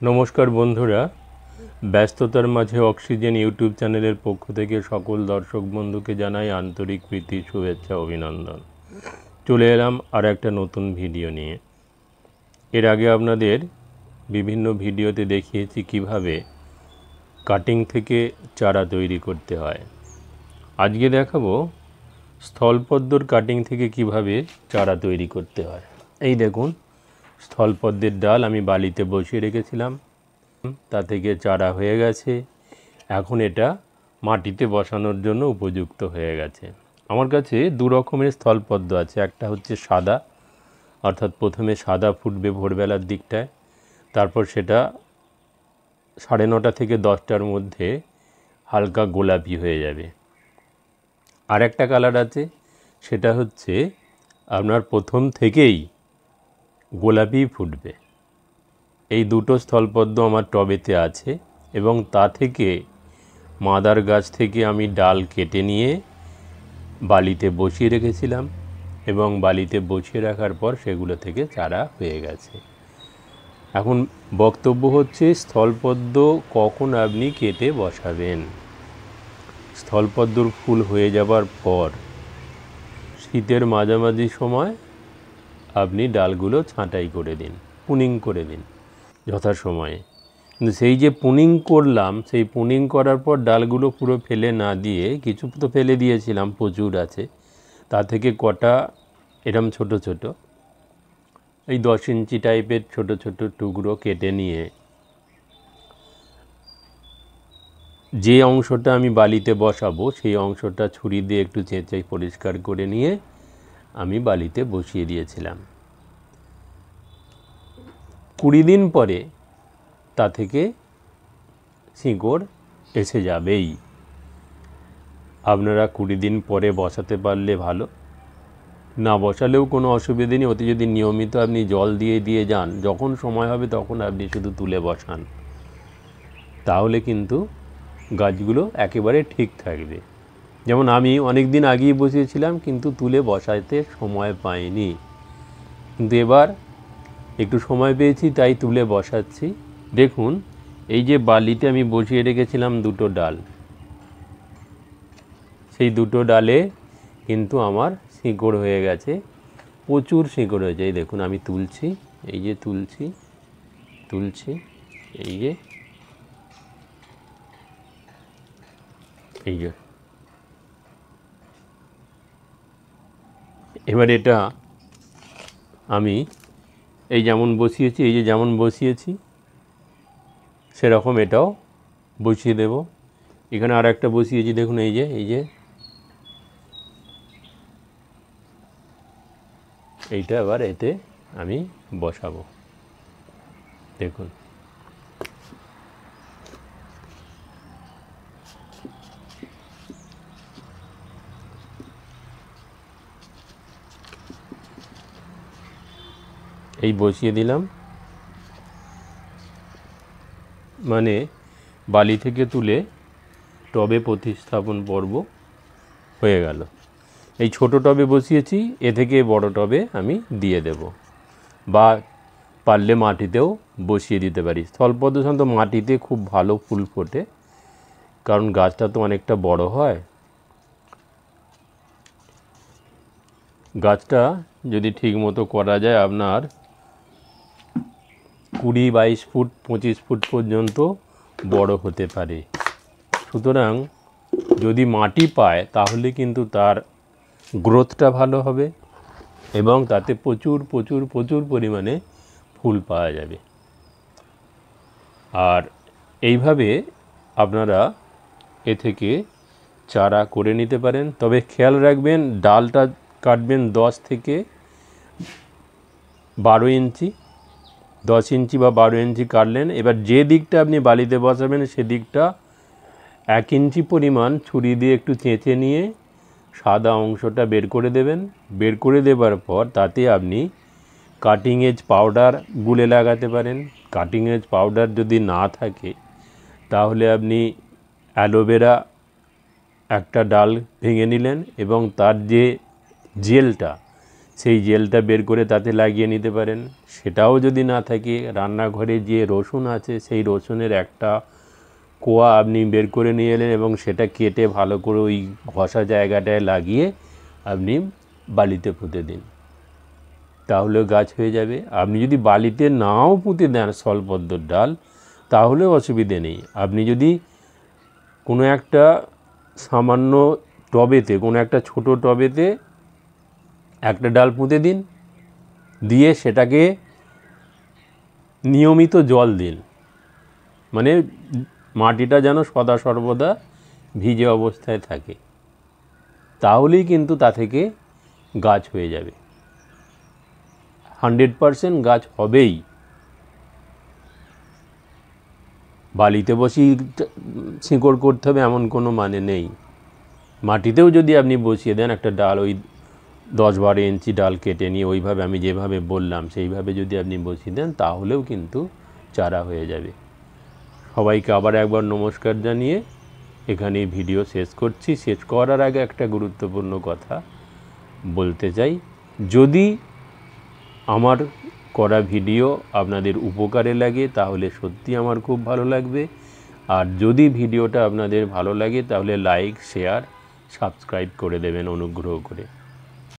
নমস্কার বন্ধুরা, ব্যস্ততার মাঝে অক্সিজেন ইউটিউব চ্যানেলের পক্ষ থেকে সকল দর্শক বন্ধুকে জানাই আন্তরিক প্রীতি, শুভেচ্ছা, অভিনন্দন। চলে এলাম আর একটা নতুন ভিডিও নিয়ে। এর আগে আপনাদের বিভিন্ন ভিডিওতে দেখিয়েছি কিভাবে কাটিং থেকে চারা তৈরি করতে হয়। আজকে দেখাবো স্থলপদ্মর কাটিং থেকে কিভাবে চারা তৈরি করতে হয়। এই দেখুন, স্থলপদ্মের ডাল আমি বালিতে বসিয়ে রেখেছিলাম, তা থেকে চারা হয়ে গেছে। এখন এটা মাটিতে বসানোর জন্য উপযুক্ত হয়ে গেছে। আমার কাছে দু রকমের স্থলপদ্ম আছে। একটা হচ্ছে সাদা, অর্থাৎ প্রথমে সাদা ফুটবে ভোরবেলার দিকটায়, তারপর সেটা 9:30 থেকে 10টার মধ্যে হালকা গোলাপি হয়ে যাবে। আর একটা কালার আছে, সেটা হচ্ছে আপনার প্রথম থেকেই গোলাপি ফুটবে। এই দুটো স্থলপদ্ম আমার টবেতে আছে এবং তা থেকে মাদার গাছ থেকে আমি ডাল কেটে নিয়ে বালিতে বসিয়ে রেখেছিলাম এবং বালিতে বসিয়ে রাখার পর সেগুলো থেকে চারা হয়ে গেছে। এখন বক্তব্য হচ্ছে স্থলপদ্ম কখন আপনি কেটে বসাবেন। স্থলপদ্মর ফুল হয়ে যাবার পর শীতের মাঝামাঝি সময় আপনি ডালগুলো ছাঁটাই করে দিন, পুনিং করে দিন যথাসময়ে। কিন্তু সেই যে পুনিং করলাম, সেই পুনিং করার পর ডালগুলো পুরো ফেলে না দিয়ে, কিছু তো ফেলে দিয়েছিলাম, প্রচুর আছে, তা থেকে কটা এরম ছোট ছোট এই 10 ইঞ্চি টাইপের ছোট ছোট টুকরো কেটে নিয়ে যে অংশটা আমি বালিতে বসাবো সেই অংশটা ছুরি দিয়ে একটু চেঁচে পরিষ্কার করে নিয়ে আমি বালিতে বসিয়ে দিয়েছিলাম। 20 দিন পরে তা থেকে শিকড় এসে যাবেই। আপনারা 20 দিন পরে বসাতে পারলে ভালো, না বসালেও কোনো অসুবিধে নেই। ওতে যদি নিয়মিত আপনি জল দিয়ে যান, যখন সময় হবে তখন আপনি শুধু তুলে বসান, তাহলে কিন্তু গাছগুলো একেবারে ঠিক থাকবে। যেমন আমি অনেক দিন আগেই বসিয়েছিলাম, কিন্তু তুলে বসাতে সময় পাইনি, কিন্তু এবার একটু সময় পেয়েছি তাই তুলে বসাচ্ছি। দেখুন, এই যে বালিতে আমি বসিয়ে রেখেছিলাম দুটো ডাল, সেই দুটো ডালে কিন্তু আমার শিকড় হয়ে গেছে, প্রচুর শিকড় হয়েছে। এই দেখুন, আমি তুলছি, এই যে তুলছি, এই যে এবার এটা আমি এই যেমন বসিয়েছি, এই যে যেমন বসিয়েছি সেরকম এটাও বসিয়ে দেব। এখানে আর একটা বসিয়েছি, দেখুন, এই যে এইটা এবার এতে আমি বসাবো। দেখুন, এই বসিয়ে দিলাম, মানে বালি থেকে তুলে টবে প্রতিস্থাপন পর্ব হয়ে গেল। এই ছোট টবে বসিয়েছি, এ থেকে বড় টবে আমি দিয়ে দেব, বা পারলে মাটিতেও বসিয়ে দিতে পারি। স্থলপদ্ম সাধারণত মাটিতে খুব ভালো ফুল ফোটে, কারণ গাছটা তো অনেকটা বড় হয়। গাছটা যদি ঠিক মতো করা যায়, আপনার 20-22 ফুট 25 ফুট পর্যন্ত বড় হতে পারে। সুতরাং যদি মাটি পায় তাহলে কিন্তু তার গ্রোথটা ভালো হবে এবং তাতে প্রচুর প্রচুর প্রচুর পরিমাণে ফুল পাওয়া যাবে। আর এইভাবে আপনারা এ থেকে চারা করে নিতে পারেন। তবে খেয়াল রাখবেন, ডালটা কাটবেন 10 থেকে 12 ইঞ্চি, 10 ইঞ্চি বা 12 ইঞ্চি কাটলেন। এবার যে দিকটা আপনি বালিতে বসাবেন সেদিকটা 1 ইঞ্চি পরিমাণ ছুরি দিয়ে একটু চেঁচে নিয়ে সাদা অংশটা বের করে দেবেন। বের করে দেবার পর তাতে আপনি কাটিং এজ পাউডার গুলে লাগাতে পারেন। কাটিং এজ পাউডার যদি না থাকে তাহলে আপনি অ্যালোভেরা একটা ডাল ভেঙে নিলেন এবং তার যে জেলটা, সেই জেলটা বের করে তাতে লাগিয়ে নিতে পারেন। সেটাও যদি না থাকে, রান্নাঘরে যে রসুন আছে সেই রসুনের একটা কোয়া আপনি বের করে নিয়ে এলেন এবং সেটা কেটে ভালো করে ওই ঘষা জায়গাটায় লাগিয়ে আপনি বালিতে পুঁতে দিন, তাহলেও গাছ হয়ে যাবে। আপনি যদি বালিতে নাও পুঁতে দেন স্থলপদ্মর ডাল, তাহলেও অসুবিধে নেই। আপনি যদি কোনো একটা সামান্য টবেতে, কোনো একটা ছোট টবেতে একটা ডাল পুঁতে দিন, দিয়ে সেটাকে নিয়মিত জল দিন, মানে মাটিটা যেন সদা সর্বদা ভিজে অবস্থায় থাকে, তাহলেই কিন্তু তা থেকে গাছ হয়ে যাবে। 100% গাছ হবেই। বালিতে বসিয়ে শিকড় করতে হবে এমন কোনো মানে নেই। মাটিতেও যদি আপনি বসিয়ে দেন একটা ডাল, ওই 10-12 ইঞ্চি ডাল কেটে নিয়ে ওইভাবে আমি যেভাবে বললাম সেইভাবে যদি আপনি বসিয়ে দেন, তাহলেও কিন্তু চারা হয়ে যাবে। সবাইকে আবার একবার নমস্কার জানিয়ে এখানে ভিডিও শেষ করছি। শেষ করার আগে একটা গুরুত্বপূর্ণ কথা বলতে চাই, যদি আমার করা ভিডিও আপনাদের উপকারে লাগে তাহলে সত্যি আমার খুব ভালো লাগবে। আর যদি ভিডিওটা আপনাদের ভালো লাগে তাহলে লাইক, শেয়ার, সাবস্ক্রাইব করে দেবেন অনুগ্রহ করে।